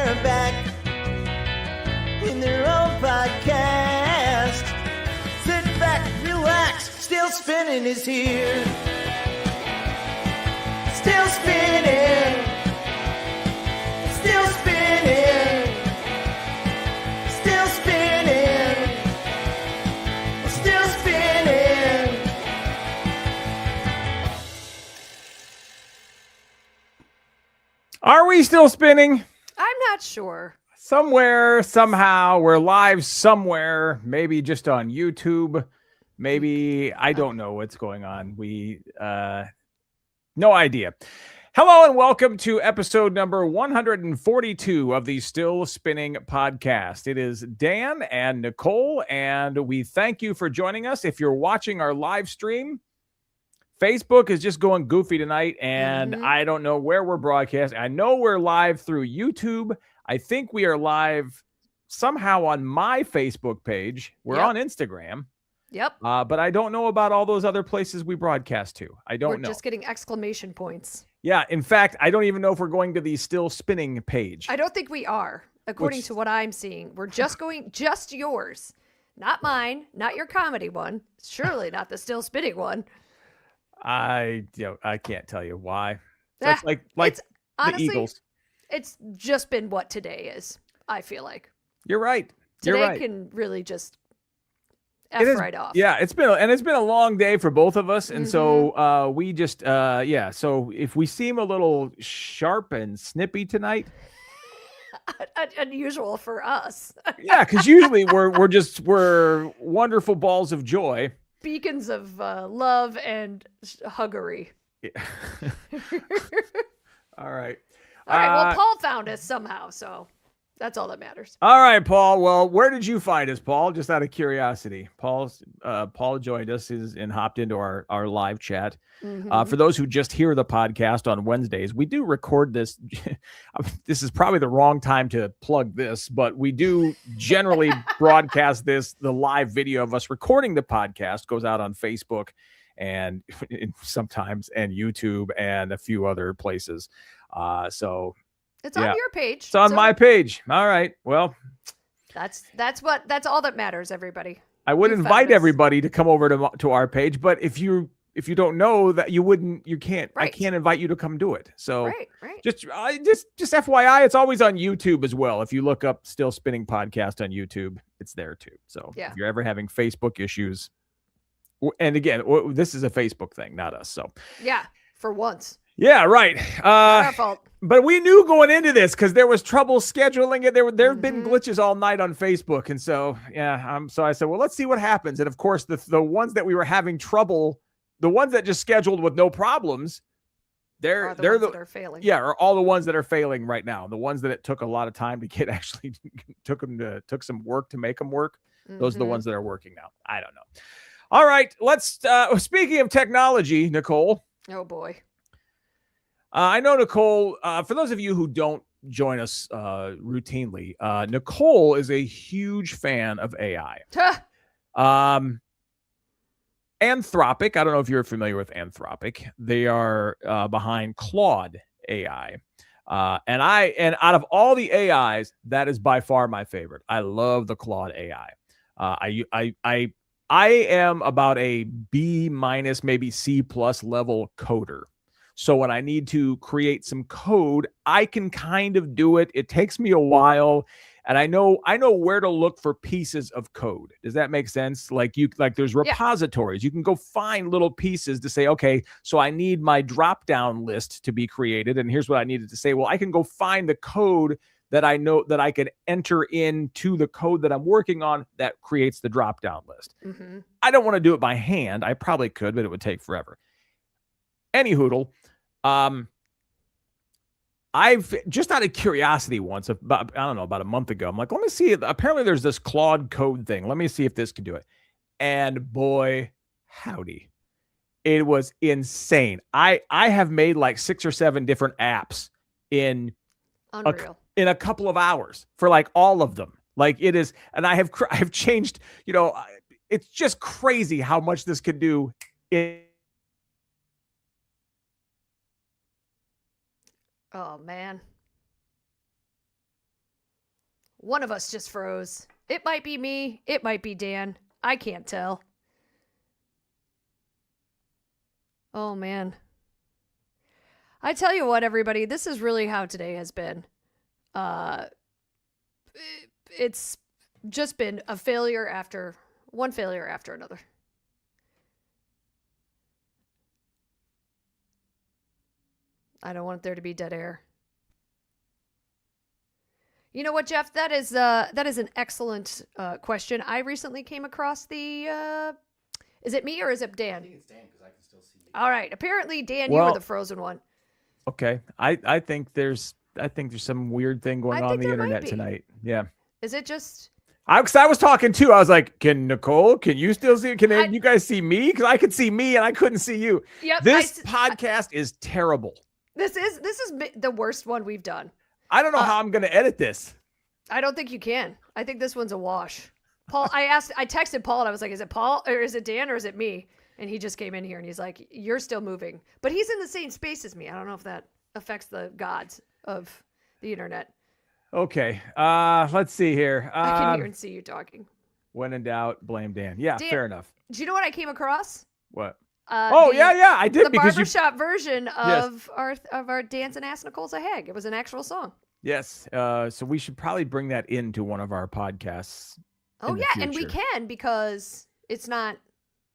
are back in their own podcast. Sit back, relax, Still Spinning is here. Still spinning. Still spinning. Still spinning. Still spinning. Are we still spinning? I'm not sure. Somewhere, somehow, we're live somewhere, maybe just on YouTube. Maybe, I don't know what's going on. No idea. Hello and welcome to episode number 142 of the Still Spinning podcast. It is Dan and Nicole, and we thank you for joining us. If you're watching our live stream, Facebook is just going goofy tonight, and I don't know where we're broadcasting. I know we're live through YouTube. I think we are live somehow on my Facebook page. We're on Instagram. Yep. But I don't know about all those other places we broadcast to. I don't know. We're just getting exclamation points. Yeah. In fact, I don't even know if we're going to the Still Spinning page. I don't think we are, according to what I'm seeing. We're just going, just yours. Not mine, not your comedy one. Surely not the Still Spinning one. I can't tell you why. That's like honestly, the Eagles. It's just been what today is, I feel like. You're right. Today can really just right off. Yeah, it's been a long day for both of us, and so we just so if we seem a little sharp and snippy tonight, unusual for us. Yeah, because usually we're wonderful balls of joy, beacons of love and huggery. Yeah. All right. Well, Paul found us somehow, so that's all that matters. All right, Paul. Well, where did you find us, Paul? Just out of curiosity. Paul joined us and hopped into our live chat. For those who just hear the podcast on Wednesdays, we do record this. This is probably the wrong time to plug this, but we do generally broadcast the live video of us recording the podcast goes out on Facebook and sometimes and YouTube and a few other places. So it's on your page. It's on my page. All right. Well, that's all that matters, everybody. I would invite everybody to come over to our page, but if you don't know that you can't, I can't invite you to come do it. So right. just FYI, it's always on YouTube as well. If you look up Still Spinning Podcast on YouTube, it's there too. So if you're ever having Facebook issues, and again, this is a Facebook thing, not us. So yeah, for once. Yeah, right. Our fault. But we knew going into this because there was trouble scheduling it. There have been glitches all night on Facebook, and so so I said, well, let's see what happens. And of course, the ones that we were having trouble, the ones that just scheduled with no problems, they're the ones that are failing. Yeah, are all the ones that are failing right now. The ones that it took a lot of time to get actually took some work to make them work. Those are the ones that are working now. I don't know. All right, let's. Speaking of technology, Nicole. Oh boy. I know Nicole, for those of you who don't join us routinely, Nicole is a huge fan of AI. Anthropic, I don't know if you're familiar with Anthropic. They are behind Claude AI. And out of all the AIs, that is by far my favorite. I love the Claude AI. I am about a B-, maybe C+ level coder. So when I need to create some code, I can kind of do it. It takes me a while, and I know where to look for pieces of code. Does that make sense? Like there's repositories. You can go find little pieces to say, okay, so I need my drop-down list to be created, and here's what I needed to say. Well, I can go find the code that I know that I can enter into the code that I'm working on that creates the drop-down list. I don't want to do it by hand. I probably could, but it would take forever. Anyhoodle, I've just out of curiosity once, about a month ago, I'm like, let me see. Apparently there's this Claude code thing. Let me see if this can do it. And boy, howdy. It was insane. I have made like 6 or 7 different apps in a couple of hours for like all of them. Like it is, and I've changed, it's just crazy how much this could do Oh man. One of us just froze. It might be me. It might be Dan. I can't tell. Oh, man. I tell you what, everybody, this is really how today has been. It's just been a failure after one failure after another. I don't want there to be dead air. You know what, Jeff? That is an excellent question. I recently came across the. Is it me or is it Dan? I think it's Dan because I can still see you. All right. Apparently, Dan, you were the frozen one. Okay. I think there's some weird thing going on the internet tonight. Yeah. Is it just? I was talking too. I was like, can you still see? You guys see me? Because I could see me and I couldn't see you. Yep. This podcast is terrible. This is the worst one we've done. I don't know how I'm going to edit this. I don't think you can. I think this one's a wash. Paul, I texted Paul and I was like, is it Paul or is it Dan or is it me? And he just came in here and he's like, you're still moving. But he's in the same space as me. I don't know if that affects the gods of the internet. Okay. Let's see here. I can hear and see you talking. When in doubt, blame Dan. Yeah, Dan, fair enough. Do you know what I came across? What? I did. The barbershop version of our Dance and Ask Nicole's a Hag. It was an actual song. Yes. So we should probably bring that into one of our podcasts. Oh yeah, and we can because it's not.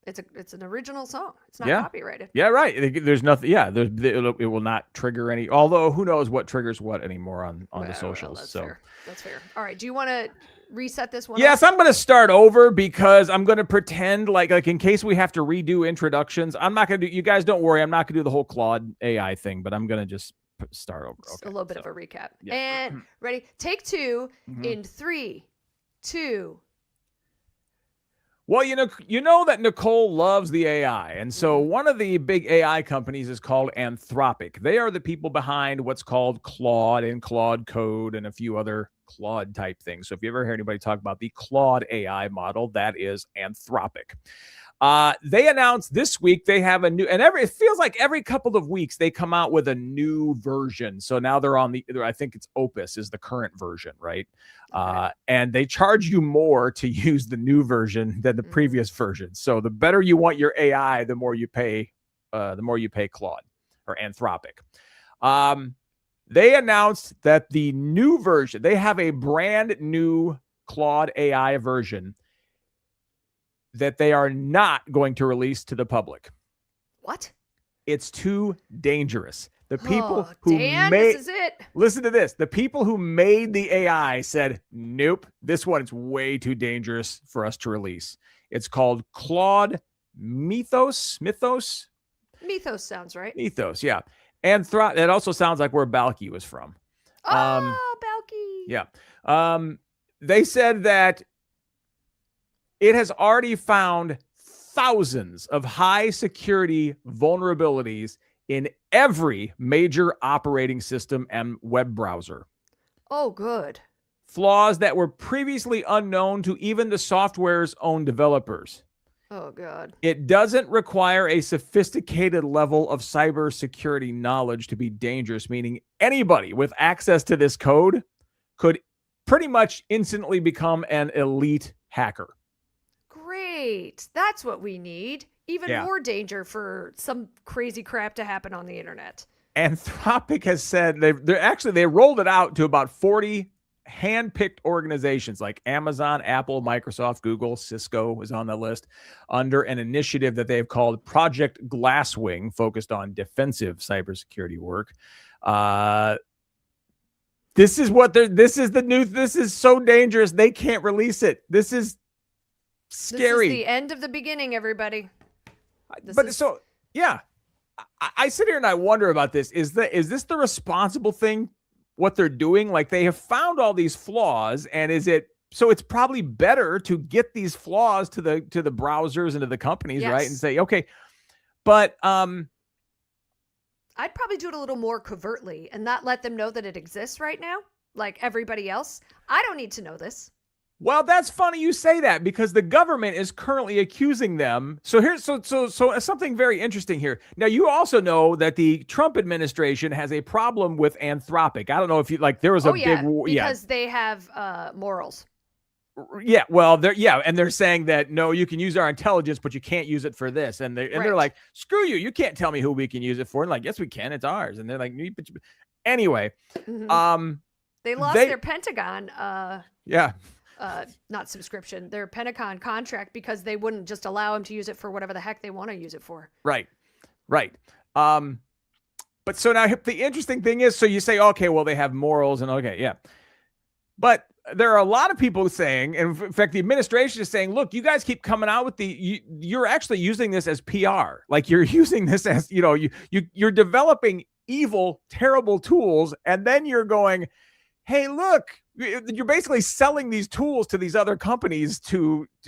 It's an original song. It's not copyrighted. Yeah, right. There's nothing. Yeah, it will not trigger any. Although who knows what triggers what anymore on the socials. That's fair. That's fair. All right. Do you want to reset this one? Yes, I'm going to start over because I'm going to pretend like in case we have to redo introductions. I'm not going to do. You guys don't worry. I'm not going to do the whole Claude AI thing, but I'm going to just start over. Okay, a little bit of a recap. Yeah. And ready? Take two in 3, 2. Well, you know that Nicole loves the AI. And so one of the big AI companies is called Anthropic. They are the people behind what's called Claude and Claude Code and a few other Claude type things. So if you ever hear anybody talk about the Claude AI model, that is Anthropic. They announced this week they have a new, and it feels like every couple of weeks they come out with a new version. So now they're on I think it's Opus is the current version, right? And they charge you more to use the new version than the previous version. So the better you want your AI, the more you pay Claude or Anthropic. They announced that the new version, they have a brand new Claude AI version that they are not going to release to the public. What? It's too dangerous. The people this is it. Listen to this. The people who made the AI said, nope, this one is way too dangerous for us to release. It's called Claude Mythos. Mythos sounds right. Mythos, yeah. And that also sounds like where Balky was from. Balky. Yeah. They said that it has already found thousands of high security vulnerabilities in every major operating system and web browser. Oh, good. Flaws that were previously unknown to even the software's own developers. Oh, God. It doesn't require a sophisticated level of cybersecurity knowledge to be dangerous, meaning anybody with access to this code could pretty much instantly become an elite hacker. Great. That's what we need. Even more danger for some crazy crap to happen on the internet. Anthropic has said they rolled it out to about 40 hand-picked organizations like Amazon, Apple, Microsoft, Google, Cisco was on the list under an initiative that they've called Project Glasswing, focused on defensive cybersecurity work. This is so dangerous. They can't release it. This is scary. This is the end of the beginning, everybody. I sit here and I wonder about this. Is this the responsible thing, what they're doing? Like, they have found all these flaws, and so it's probably better to get these flaws to the browsers and to the companies, right? And say, okay, but I'd probably do it a little more covertly and not let them know that it exists right now, like everybody else. I don't need to know this. Well, that's funny you say that because the government is currently accusing them. So here's so something very interesting here. Now you also know that the Trump administration has a problem with Anthropic. I don't know if you like there was a big because they have morals. Yeah, well, they're saying that no, you can use our intelligence, but you can't use it for this, and they're like, screw you, you can't tell me who we can use it for. And like, yes, we can, it's ours. And they're like, anyway, they lost their Pentagon. Not subscription, their Pentagon contract because they wouldn't just allow them to use it for whatever the heck they want to use it for. Right. But so now the interesting thing is, so you say, okay, well, they have morals and okay, yeah. But there are a lot of people saying, and in fact, the administration is saying, look, you guys keep coming out with you're actually using this as PR. Like you're using this as, you're developing evil, terrible tools. And then you're going, hey, look, you're basically selling these tools to these other companies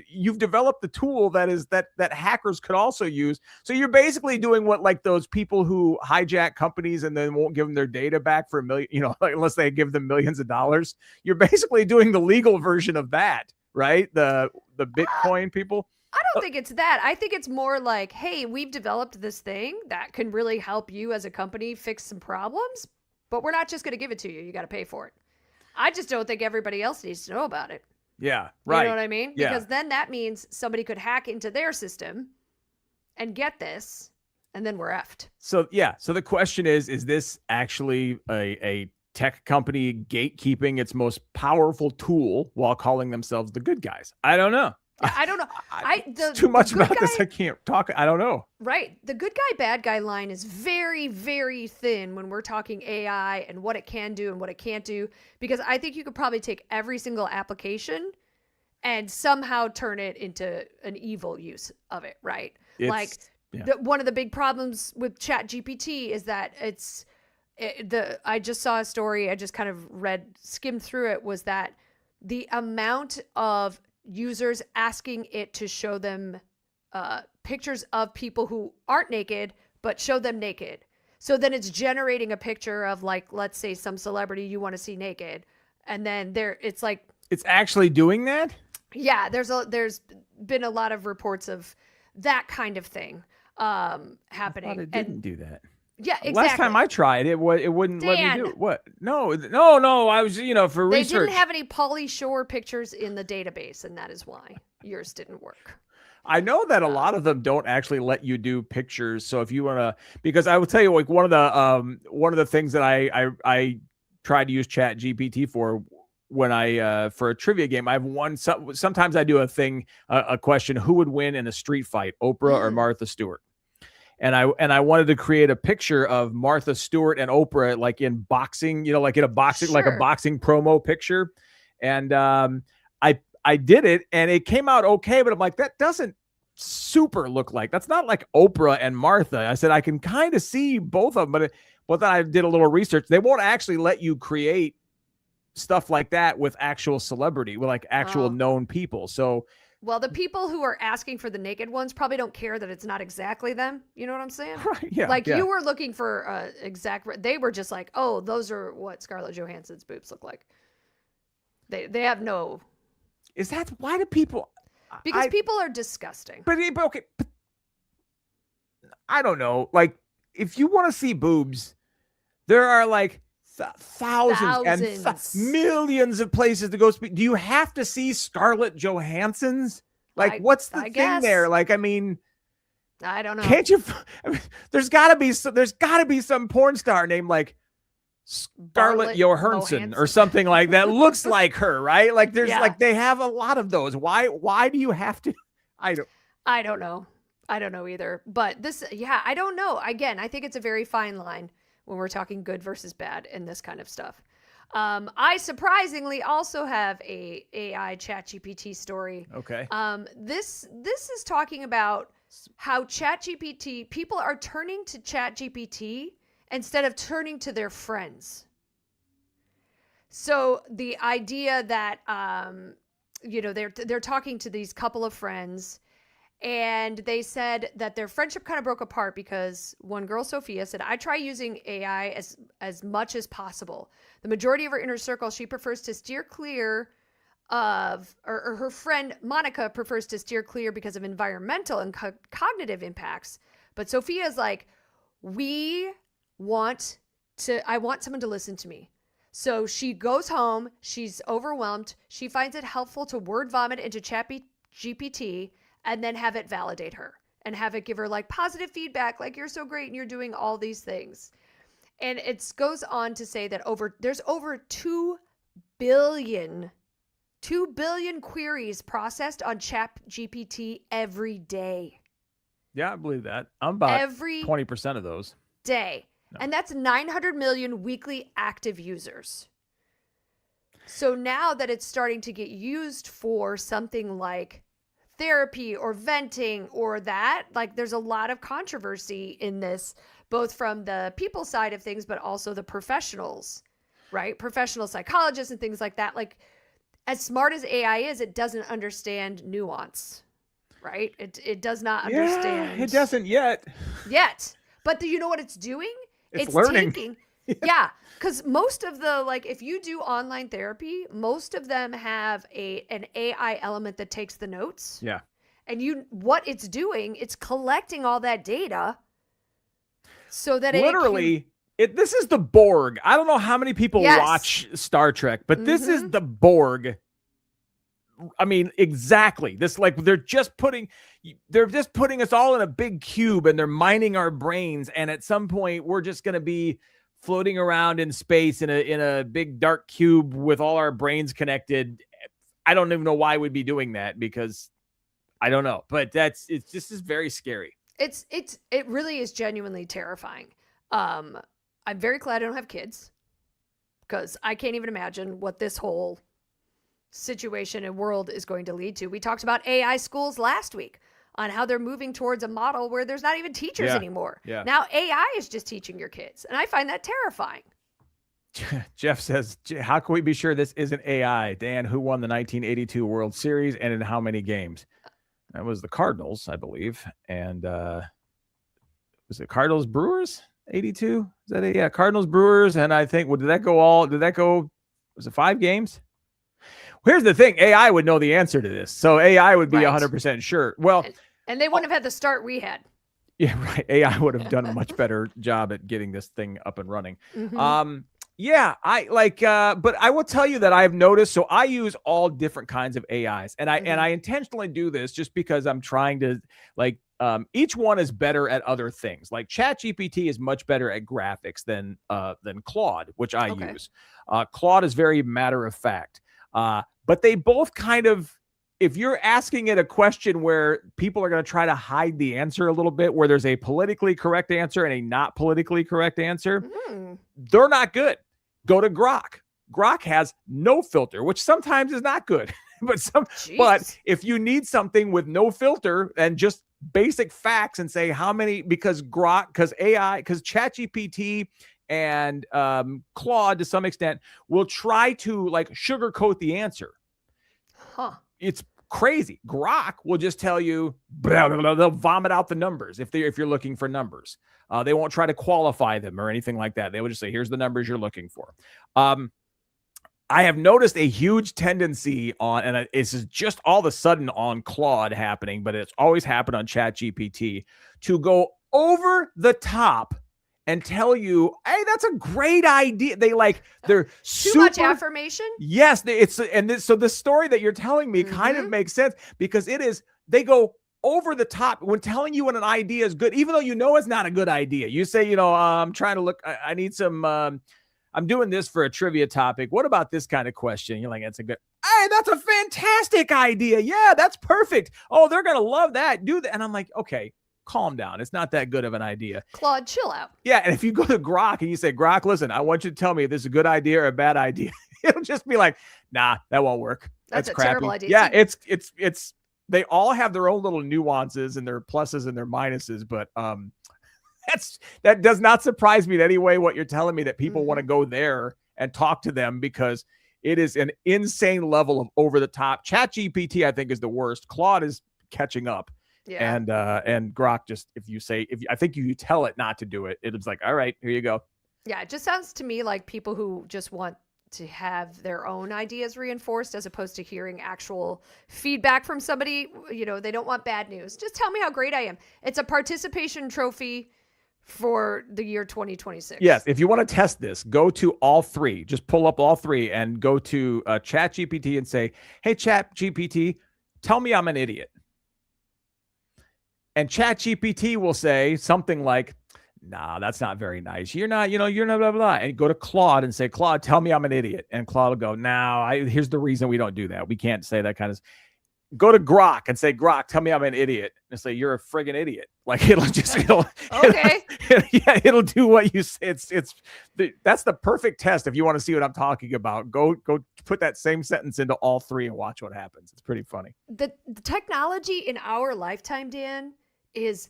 you've developed the tool that hackers could also use. So you're basically doing what like those people who hijack companies and then won't give them their data back for $1 million, unless they give them millions of dollars. You're basically doing the legal version of that, right? The Bitcoin people. I don't think it's that. I think it's more like, hey, we've developed this thing that can really help you as a company fix some problems, but we're not just going to give it to you. You got to pay for it. I just don't think everybody else needs to know about it. Yeah, right. You know what I mean? Yeah. Because then that means somebody could hack into their system and get this, and then we're effed. So, yeah. So the question is this actually a tech company gatekeeping its most powerful tool while calling themselves the good guys? I don't know. I don't know. Too much about this. I can't talk. I don't know. Right. The good guy, bad guy line is very, very thin when we're talking AI and what it can do and what it can't do. Because I think you could probably take every single application and somehow turn it into an evil use of it. Right. One of the big problems with ChatGPT is that I just saw a story. I just kind of skimmed through it, was that the amount of users asking it to show them pictures of people who aren't naked, but show them naked. So then it's generating a picture of, like, let's say some celebrity you want to see naked. And then it's like, it's actually doing that. Yeah. There's been a lot of reports of that kind of thing happening. I thought it didn't do that. Yeah, exactly. Last time I tried it, wouldn't let me do it. What? No. I was, for research. They didn't have any Pauly Shore pictures in the database, and that is why yours didn't work. I know that a lot of them don't actually let you do pictures. So if you want to, because I will tell you, like one of the things that I tried to use ChatGPT for when for a trivia game, I've won. Sometimes I do a question: who would win in a street fight, Oprah or Martha Stewart? And I wanted to create a picture of Martha Stewart and Oprah, like in boxing, like in a boxing, like a boxing promo picture. And I did it and it came out okay, but I'm like, that doesn't super look like, that's not like Oprah and Martha. I said, I can kind of see both of them, but then I did a little research. They won't actually let you create stuff like that with actual celebrity, with like actual known people. So, well, the people who are asking for the naked ones probably don't care that it's not exactly them. You know what I'm saying? Right, yeah. Like you were looking for they were just like, oh, those are what Scarlett Johansson's boobs look like. They have no. Is that why do people? Because people are disgusting. But okay, I don't know. Like, if you want to see boobs, there are like thousands and millions of places to go speak. Do you have to see Scarlett Johansson's? Like, what's the thing there? Like, I mean, I don't know. Can't you? I mean, there's got to be some porn star named like Scarlett Johansson or something like that. Looks like her, right? Like, there's like they have a lot of those. Why do you have to? I don't know. I don't know either. But I don't know. Again, I think it's a very fine line when we're talking good versus bad and this kind of stuff. I surprisingly also have a AI ChatGPT story. Okay. This is talking about how ChatGPT, people are turning to ChatGPT instead of turning to their friends. So the idea that they're talking to these couple of friends, and they said that their friendship kind of broke apart because one girl, Sophia, said, I try using AI as much as possible. The majority of her inner circle, she prefers to steer clear or her friend Monica prefers to steer clear because of environmental and cognitive impacts. But Sophia's like, I want someone to listen to me. So she goes home, she's overwhelmed, she finds it helpful to word vomit into ChatGPT and then have it validate her and have it give her like positive feedback, like you're so great and you're doing all these things. And it goes on to say that there's over 2 billion queries processed on ChatGPT every day. Yeah, I believe that. I'm about every 20% of those. Day. No. And that's 900 million weekly active users. So now that it's starting to get used for something like therapy or venting or that, like there's a lot of controversy in this, both from the people side of things, but also the professionals, right? Professional psychologists and things like that. Like, as smart as AI is, it doesn't understand nuance, right? It does not understand. It doesn't yet. But you know what it's doing? It's learning. Taking, yeah, because most of the, like, if you do online therapy, most of them have an AI element that takes the notes. Yeah. And what it's doing, it's collecting all that data so that literally, this is the Borg. I don't know how many people watch Star Trek, but this is the Borg. I mean, exactly. This, like, they're just putting us all in a big cube and they're mining our brains. And at some point, we're just going to be floating around in space in a big dark cube with all our brains connected. I don't even know why we'd be doing that, because I don't know. But this is very scary. It really is genuinely terrifying. I'm very glad I don't have kids, because I can't even imagine what this whole situation and world is going to lead to. We talked about AI schools last week on how they're moving towards a model where there's not even teachers anymore. Yeah. Now AI is just teaching your kids. And I find that terrifying. Jeff says, how can we be sure this isn't AI? Dan, who won the 1982 World Series and in how many games? That was the Cardinals, I believe. And was it Cardinals Brewers 82? Is that it? Yeah, Cardinals Brewers. And I think, was it 5 games? Here's the thing. AI would know the answer to this. So AI would be 100% sure. Well, and they wouldn't have had the start we had. Yeah, right. AI would have done a much better job at getting this thing up and running. Mm-hmm. But I will tell you that I've noticed, so I use all different kinds of AIs, and I intentionally do this just because I'm trying to, like, each one is better at other things. Like ChatGPT is much better at graphics than Claude, which I use. Claude is very matter of fact. But they both kind of, if you're asking it a question where people are going to try to hide the answer a little bit, where there's a politically correct answer and a not politically correct answer, they're not good. Go to Grok. Grok has no filter, which sometimes is not good. But if you need something with no filter and just basic facts and say how many, because ChatGPT and Claude to some extent will try to, like, sugarcoat the answer. It's crazy. Grok will just tell you, blah, blah, blah, they'll vomit out the numbers if you're looking for numbers. They won't try to qualify them or anything like that. They will just say, here's the numbers you're looking for. I have noticed a huge tendency on, and it's just all of a sudden on Claude happening, but it's always happened on ChatGPT, to go over the top and tell you, hey, that's a great idea. They're too much affirmation. Yes. So the story that you're telling me kind of makes sense, because they go over the top when telling you when an idea is good, even though you know it's not a good idea. You say, I'm trying to look, I need some, I'm doing this for a trivia topic. What about this kind of question? You're like, hey, that's a fantastic idea. Yeah, that's perfect. Oh, they're going to love that. Do that. And I'm like, okay, calm down. It's not that good of an idea. Claude, chill out. Yeah. And if you go to Grok and you say, Grok, listen, I want you to tell me if this is a good idea or a bad idea, it'll just be like, nah, that won't work. That's a crappy. Terrible idea. Yeah. It's, they all have their own little nuances and their pluses and their minuses, but, that does not surprise me in any way, what you're telling me, that people want to go there and talk to them, because it is an insane level of over the top. ChatGPT, I think, is the worst. Claude is catching up. Yeah. And Grok, just I think you tell it not to do it, it's like, all right, here you go. Yeah, it just sounds to me like people who just want to have their own ideas reinforced as opposed to hearing actual feedback from somebody. You know, they don't want bad news. Just tell me how great I am. It's a participation trophy for the year 2026. Yes. If you want to test this, go to all three. Just pull up all three and go to ChatGPT and say, hey, ChatGPT, tell me I'm an idiot. And ChatGPT will say something like, nah, that's not very nice. You're not blah, blah, blah. And go to Claude and say, Claude, tell me I'm an idiot. And Claude will go, no, here's the reason we don't do that. We can't say that kind of. Go to Grok and say, Grok, tell me I'm an idiot. And say, you're a friggin' idiot. Like it'll okay. It'll do what you say. That's the perfect test. If you want to see what I'm talking about, go put that same sentence into all three and watch what happens. It's pretty funny. The technology in our lifetime, Dan, is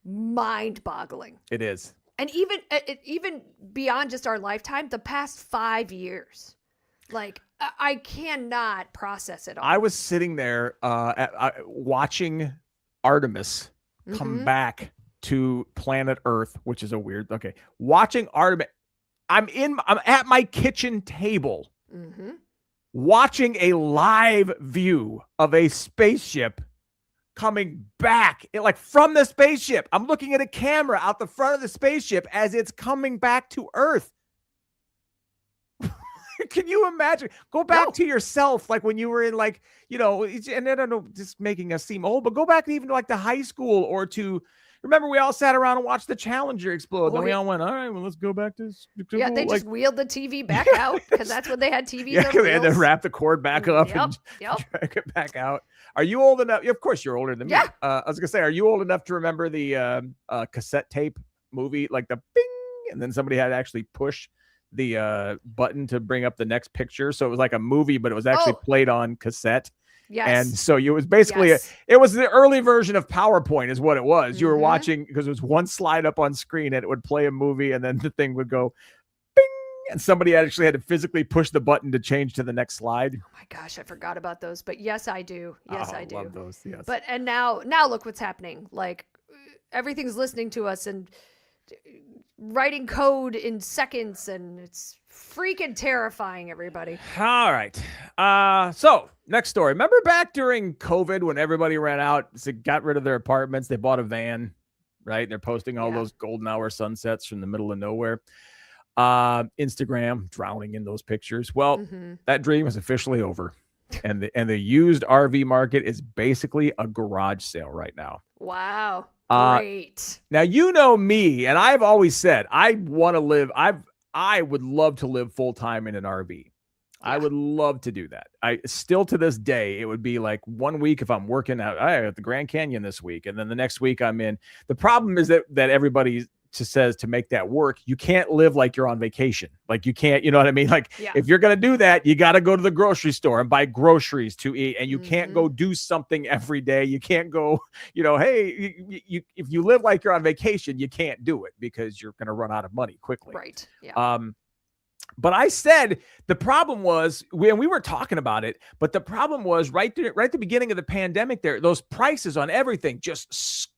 mind-boggling. It is. And even beyond just our lifetime, the past 5 years, like I cannot process it all. I was sitting there watching Artemis come back to planet Earth, which is watching Artemis. I'm at my kitchen table watching a live view of a spaceship coming back, like from the spaceship. I'm looking at a camera out the front of the spaceship as it's coming back to Earth. Can you imagine? Go back to yourself, like when you were in, like, you know, and I don't know, just making us seem old, but go back even to like the high school or to, remember we all sat around and watched the Challenger explode. Then we all went, all right, well, let's go back to yeah, they just wheeled the TV back out because that's when they had TVs. Yeah, they had to wrap the cord back up and drag it back out. Are you old enough? Yeah, of course you're older than me. I was gonna say, are you old enough to remember the cassette tape movie, like the bing, and then somebody had to actually push the button to bring up the next picture, so it was like a movie, but it was actually played on cassette. Yes. And so it was basically it was the early version of PowerPoint is what it was. You were watching, because it was one slide up on screen and it would play a movie and then the thing would go bing, and somebody actually had to physically push the button to change to the next slide. Oh my gosh, I forgot about those. But yes, I do. Yes, I do. Love those. Yes. But and now look what's happening. Like everything's listening to us and writing code in seconds, and it's freaking terrifying, everybody. All right. So next story. Remember back during COVID when everybody ran out, got rid of their apartments, they bought a van, right? They're posting all those golden hour sunsets from the middle of nowhere. Instagram drowning in those pictures. Well, that dream is officially over. And the used RV market is basically a garage sale right now. Wow. Great. Now, you know me, and I've always said I would love to live full time in an RV. Yeah. I would love to do that. I still to this day, it would be like 1 week if I'm working out at the Grand Canyon this week, and then the next week I'm in. The problem is that everybody says to make that work, you can't live like you're on vacation. Like you can't, you know what I mean? Like if you're going to do that, you got to go to the grocery store and buy groceries to eat. And you can't go do something every day. You can't go, you know, hey, if you live like you're on vacation, you can't do it because you're going to run out of money quickly. Right. Yeah. But I said the problem was, we were talking about it, but the problem was right at the beginning of the pandemic there, those prices on everything just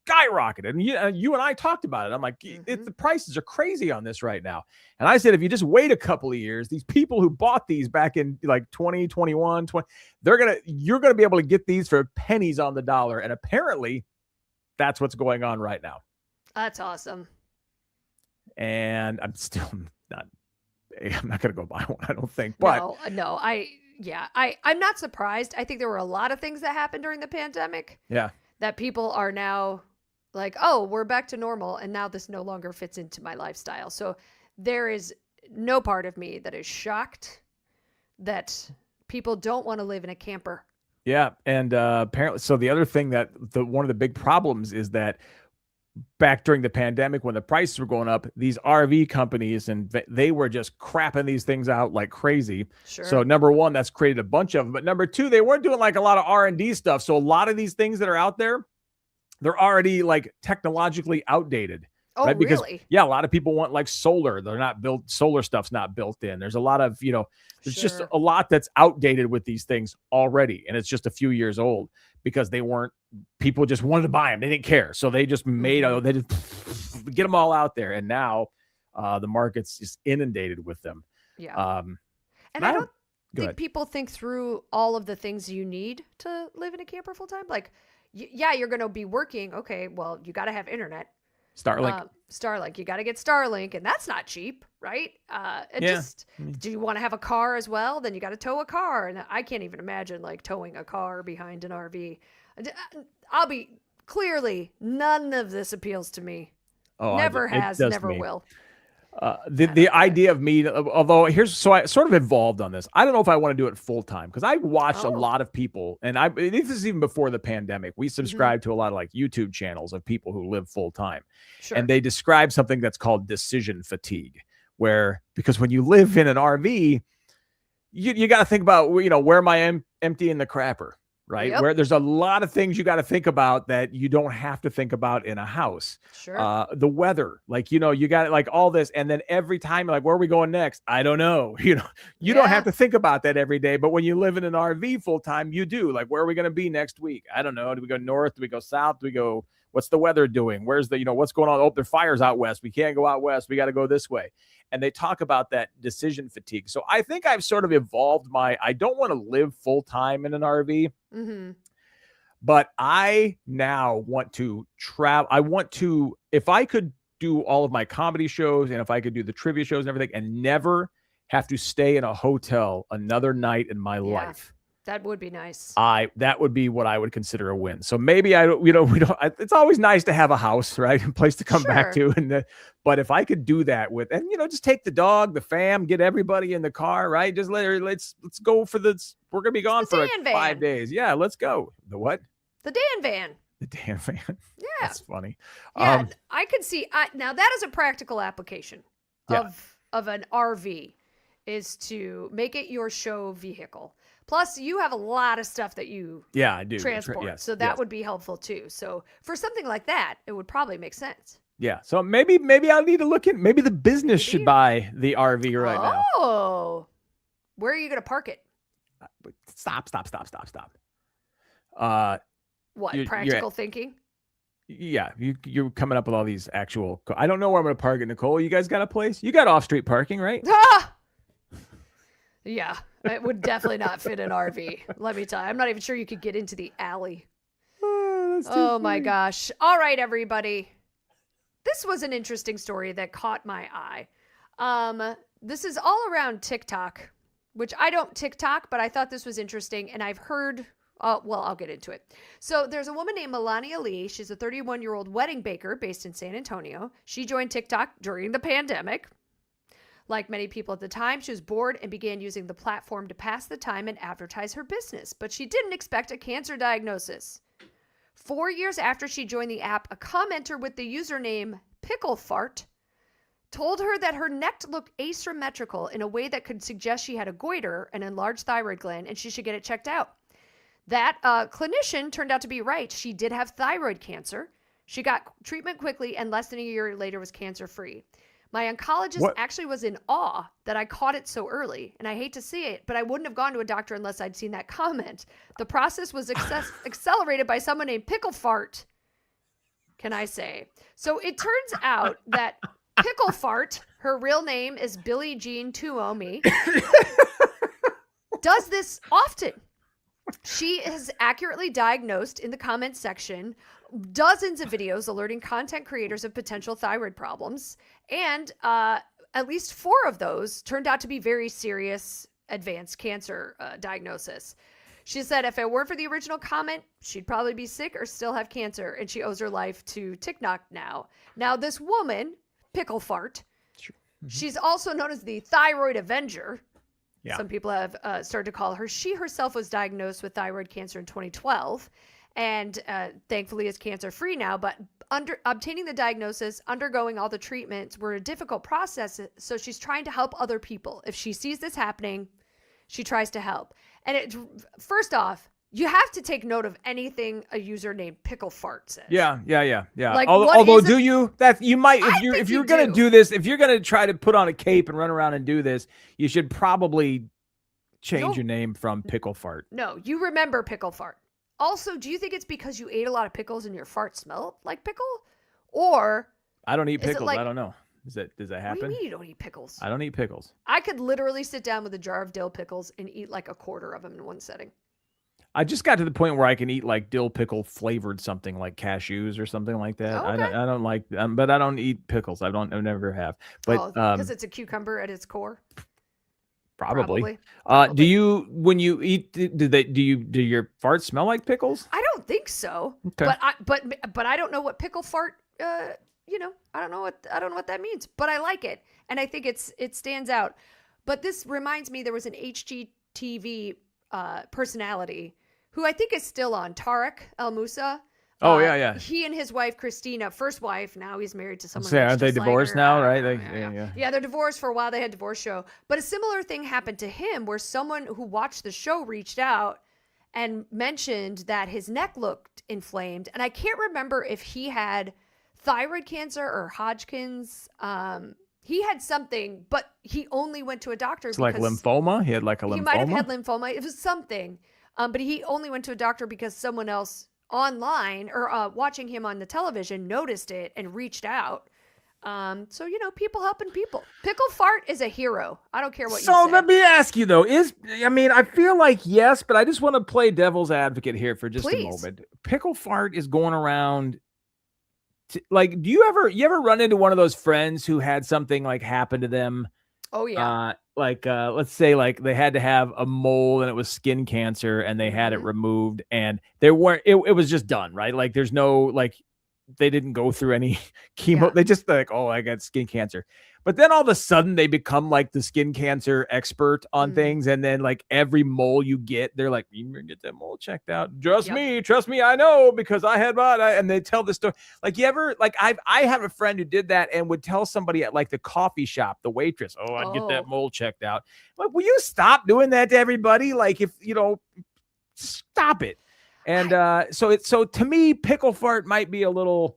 skyrocketed. And you and I talked about it. I'm like, the prices are crazy on this right now. And I said, if you just wait a couple of years, these people who bought these back in like 2021, you're going to be able to get these for pennies on the dollar. And apparently that's what's going on right now. That's awesome. And I'm still I'm not going to go buy one, I don't think. But no, I'm not surprised. I think there were a lot of things that happened during the pandemic. Yeah. That people are now like, oh, we're back to normal. And now this no longer fits into my lifestyle. So there is no part of me that is shocked that people don't want to live in a camper. Yeah. And apparently, so the other thing that one of the big problems is that back during the pandemic, when the prices were going up, these RV companies, and they were just crapping these things out like crazy. Sure. So number one, that's created a bunch of them. But number two, they weren't doing like a lot of R&D stuff. So a lot of these things that are out there, they're already like technologically outdated. Oh, right? Because, really? Yeah, a lot of people want like solar. They're not built. Solar stuff's not built in. There's a lot of, there's just a lot that's outdated with these things already. And it's just a few years old because people just wanted to buy them. They didn't care. So they just they just get them all out there. And now the market's just inundated with them. Yeah. And I don't Go think ahead. people think through all of the things you need to live in a camper full time. Like, yeah, you're going to be working. Okay, well, you got to have internet. Starlink. Starlink. You got to get Starlink, and that's not cheap, right? And Yeah. just, do you want to have a car as well? Then you got to tow a car. And I can't even imagine like towing a car behind an RV. I'll be clearly, none of this appeals to me. Oh, Never it has, does never me. will. The idea of me, although so I sort of evolved on this. I don't know if I want to do it full time because I watched a lot of people, and this is even before the pandemic. We subscribe to a lot of like YouTube channels of people who live full time, and they describe something that's called decision fatigue, because when you live in an RV, you got to think about, where am I emptying the crapper? Right. Yep. Where there's a lot of things you got to think about that you don't have to think about in a house. Sure. The weather, like, you got like all this. And then every time, like, where are we going next? I don't know. You don't have to think about that every day. But when you live in an RV full time, you do. Like, where are we going to be next week? I don't know. Do we go north? Do we go south? Do we go, what's the weather doing? Where's what's going on? Oh, there are fires out west. We can't go out west. We got to go this way. And they talk about that decision fatigue. So I think I've sort of evolved I don't want to live full time in an RV, but I now want to travel. I want to, if I could do all of my comedy shows and if I could do the trivia shows and everything and never have to stay in a hotel another night in my life. That would be nice. That would be what I would consider a win. So maybe it's always nice to have a house, right? A place to come back to. But if I could do that and just take the dog, the fam, get everybody in the car, right? Just let's go for this. We're going to be gone for like 5 days. Yeah. Let's go. The what? The Dan van. The Dan van. Yeah. That's funny. Yeah. I could see, now that is a practical application of an RV, is to make it your show vehicle. Plus, you have a lot of stuff that you I do transport, so that would be helpful too. So for something like that, it would probably make sense. Yeah. So maybe I'll need to look at, maybe the business should buy the RV right now. Oh, where are you going to park it? Stop. What, practical thinking? Yeah, you're coming up with all these actual. I don't know where I'm going to park it, Nicole. You guys got a place? You got off-street parking, right? Yeah, it would definitely not fit an RV. Let me tell you, I'm not even sure you could get into the alley. Oh my gosh. All right, everybody. This was an interesting story that caught my eye. This is all around TikTok, which I don't TikTok, but I thought this was interesting, and I've heard, I'll get into it. So there's a woman named Melania Lee. She's a 31-year-old wedding baker based in San Antonio. She joined TikTok during the pandemic. Like many people at the time, she was bored and began using the platform to pass the time and advertise her business, but she didn't expect a cancer diagnosis. 4 years after she joined the app, a commenter with the username PickleFart told her that her neck looked asymmetrical in a way that could suggest she had a goiter, an enlarged thyroid gland, and she should get it checked out. That clinician turned out to be right. She did have thyroid cancer. She got treatment quickly and less than a year later was cancer-free. My oncologist actually was in awe that I caught it so early, and I hate to see it, but I wouldn't have gone to a doctor unless I'd seen that comment. The process was accelerated by someone named PickleFart, can I say. So it turns out that PickleFart, her real name is Billie Jean Tuomi, does this often. She has accurately diagnosed in the comments section dozens of videos alerting content creators of potential thyroid problems. And at least 4 of those turned out to be very serious advanced cancer diagnosis. She said if it weren't for the original comment, she'd probably be sick or still have cancer. And she owes her life to TikTok now. Now, this woman, PickleFart, she's also known as the Thyroid Avenger. Yeah. Some people have started to call her. She herself was diagnosed with thyroid cancer in 2012 and thankfully is cancer-free now. But obtaining the diagnosis, undergoing all the treatments were a difficult process. So she's trying to help other people. If she sees this happening, she tries to help. And first off, you have to take note of anything a user named PickleFart says. Yeah. Like, although do you? That you might if you're gonna do this, if you're gonna try to put on a cape and run around and do this, you should probably change your name from PickleFart. No, you remember PickleFart. Also, do you think it's because you ate a lot of pickles and your fart smelled like pickle? Or I don't eat pickles. I don't know. Does that What do happen? you mean you don't eat pickles? I don't eat pickles. I could literally sit down with a jar of dill pickles and eat like a quarter of them in one setting. I just got to the point where I can eat like dill pickle flavored something like cashews or something like that. Oh, okay. I don't like, but I don't eat pickles. I never have. But because it's a cucumber at its core. probably. Probably. Do you when you eat? Do your farts smell like pickles? I don't think so. Okay. But I don't know what pickle fart. I don't know what that means. But I like it, and I think it stands out. But this reminds me, there was an HGTV personality who I think is still on, Tarek El Moussa. Oh yeah. He and his wife Christina, first wife. Now he's married to someone. Say, that's aren't they just like divorced her. now? Right? Yeah, they're divorced for a while. They had a divorce show, but a similar thing happened to him, where someone who watched the show reached out and mentioned that his neck looked inflamed, and I can't remember if he had thyroid cancer or Hodgkin's. He had something, but he only went to a doctor. It's like lymphoma. He had like a lymphoma. He might have had lymphoma. It was something, but he only went to a doctor because someone else online or watching him on the television noticed it and reached out. So people helping people. Pickle fart is a hero. I don't care what you say. So let me ask you though, I feel like yes, but I just want to play devil's advocate here for just a moment. Pickle fart is going around. Like, do you ever run into one of those friends who had something like happen to them? Oh yeah. Let's say like they had to have a mole and it was skin cancer and they had it removed and it was just done, right? Like there's no, like they didn't go through any chemo. Yeah. They just like, oh, I got skin cancer. But then all of a sudden they become like the skin cancer expert on things. And then like every mole you get, they're like, you better get that mole checked out. Trust me, I know because I had mine. And they tell the story. Like you ever, like I have a friend who did that and would tell somebody at like the coffee shop, the waitress, I'd get that mole checked out. Like, will you stop doing that to everybody? Like if, stop it. And so to me, pickle fart might be a little,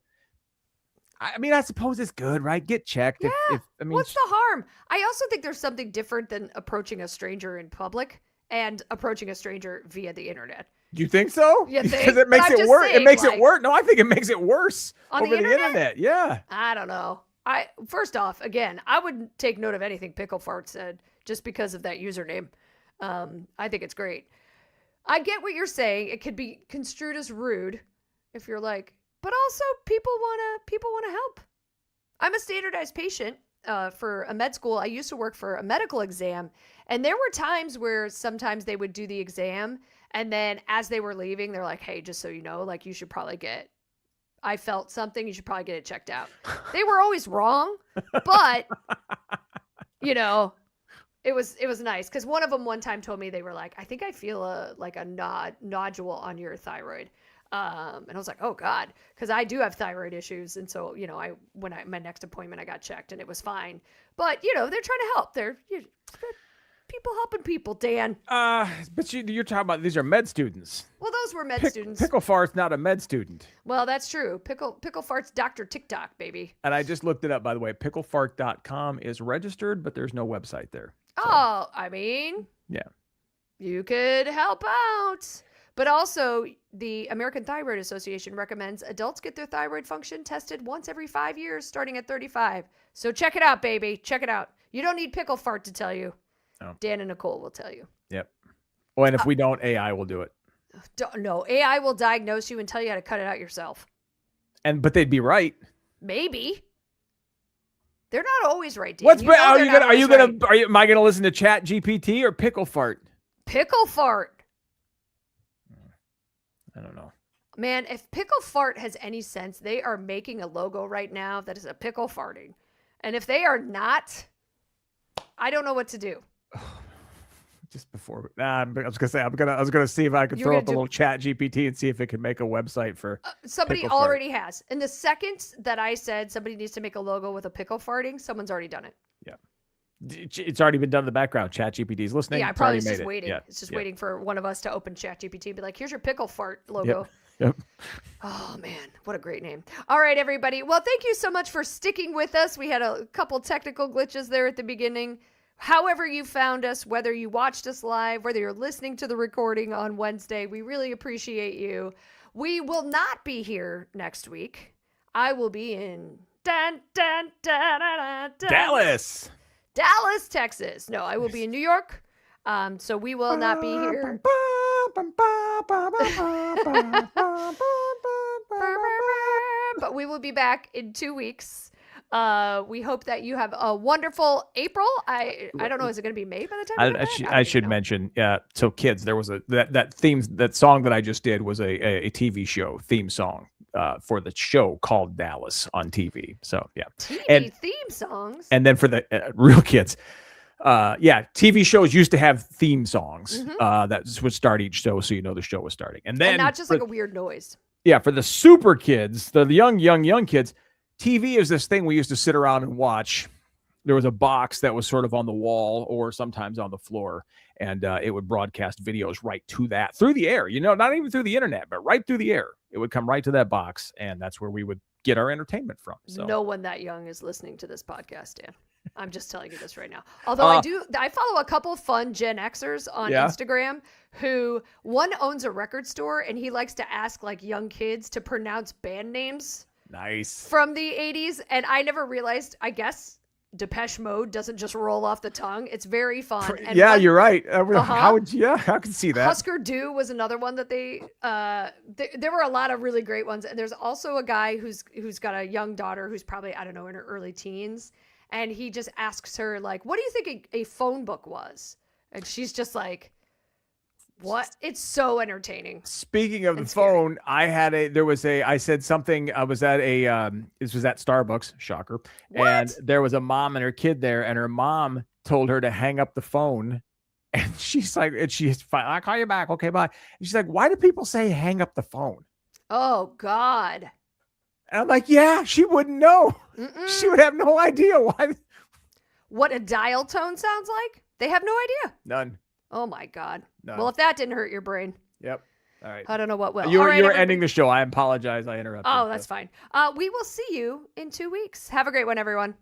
I mean, I suppose it's good, right? Get checked. Yeah. What's the harm? I also think there's something different than approaching a stranger in public and approaching a stranger via the internet. Do you think so? You think? Because it makes it worse. It makes it worse. No, I think it makes it worse on over the internet. Yeah. I don't know. First off, again, I wouldn't take note of anything Pickle Fart said just because of that username. I think it's great. I get what you're saying. It could be construed as rude if you're like, but also people want to help. I'm a standardized patient for a med school. I used to work for a medical exam, and there were times where sometimes they would do the exam, and then as they were leaving, they're like, hey, just so you know, like you should probably I felt something, you should probably get it checked out. They were always wrong, but it was nice because one of them one time told me, they were like, I think I feel a nodule on your thyroid. And I was like, oh God, because I do have thyroid issues. And so, my next appointment, I got checked and it was fine. But, they're trying to help. They're people helping people, Dan. But you're talking about, these are med students. Well, those were med students. Pickle Fart's not a med student. Well, that's true. Pickle Fart's Dr. TikTok, baby. And I just looked it up, by the way. Picklefart.com is registered, but there's no website there. So. Oh, I mean. Yeah. You could help out. But also, the American Thyroid Association recommends adults get their thyroid function tested once every 5 years, starting at 35. So check it out, baby. Check it out. You don't need Pickle Fart to tell you. Oh. Dan and Nicole will tell you. Yep. Oh, and if we don't, AI will do it. No, AI will diagnose you and tell you how to cut it out yourself. But they'd be right. Maybe. They're not always right, Dan. Am I gonna listen to ChatGPT or Pickle Fart? Pickle Fart. I don't know. Man, if Pickle Fart has any sense, they are making a logo right now that is a pickle farting. And if they are not, I don't know what to do. Just before, I was gonna say I was gonna see if I could throw up a little ChatGPT and see if it could make a website for. Somebody already has. And the second that I said somebody needs to make a logo with a pickle farting, someone's already done it. Yeah. It's already been done in the background. ChatGPT's listening. Yeah, I probably was just waiting. Yeah. It's just waiting for one of us to open ChatGPT and be like, here's your pickle fart logo. Yep. Oh, man. What a great name. All right, everybody. Well, thank you so much for sticking with us. We had a couple technical glitches there at the beginning. However you found us, whether you watched us live, whether you're listening to the recording on Wednesday, we really appreciate you. We will not be here next week. I will be in dun, dun, dun, dun, dun. Dallas. Dallas, Texas. No, I will be in New York. So we will not be here. But we will be back in 2 weeks. We hope that you have a wonderful April. I don't know. Is it going to be May by the time? I should mention. So kids, there was that song that I just did was a TV show theme song for the show called Dallas on TV. So yeah, TV theme songs. And then for the real kids, TV shows used to have theme songs that would start each show, so you know the show was starting. And then not just like a weird noise. Yeah, for the super kids, the young kids, TV is this thing we used to sit around and watch. There was a box that was sort of on the wall or sometimes on the floor, and it would broadcast videos right to that through the air. Not even through the internet, but right through the air. It would come right to that box, and that's where we would get our entertainment from. So no one that young is listening to this podcast, Dan. I'm just telling you this right now. Although I follow a couple of fun Gen Xers on Instagram who one owns a record store, and he likes to ask like young kids to pronounce band names. Nice. From the 80s. And I never realized, I guess, Depeche Mode doesn't just roll off the tongue. It's very fun. And you're right. How would I can see that. Husker Du was another one that they there were a lot of really great ones. And there's also a guy who's got a young daughter who's probably, I don't know, in her early teens. And he just asks her, like, what do you think a phone book was? And she's just like, what? It's so entertaining. Speaking of the phone, I said something. I was at this was at Starbucks, shocker. What? And there was a mom and her kid there, and her mom told her to hang up the phone. And she's like, I'll call you back. Okay, bye. And she's like, why do people say hang up the phone? Oh, God. And I'm like, yeah, she wouldn't know. Mm-mm. She would have no idea why. What a dial tone sounds like? They have no idea. None. Oh, my God. None. Well, if that didn't hurt your brain. Yep. All right. I don't know what will. You're ending the show. I apologize. I interrupted. Oh, that's fine. We will see you in 2 weeks. Have a great one, everyone.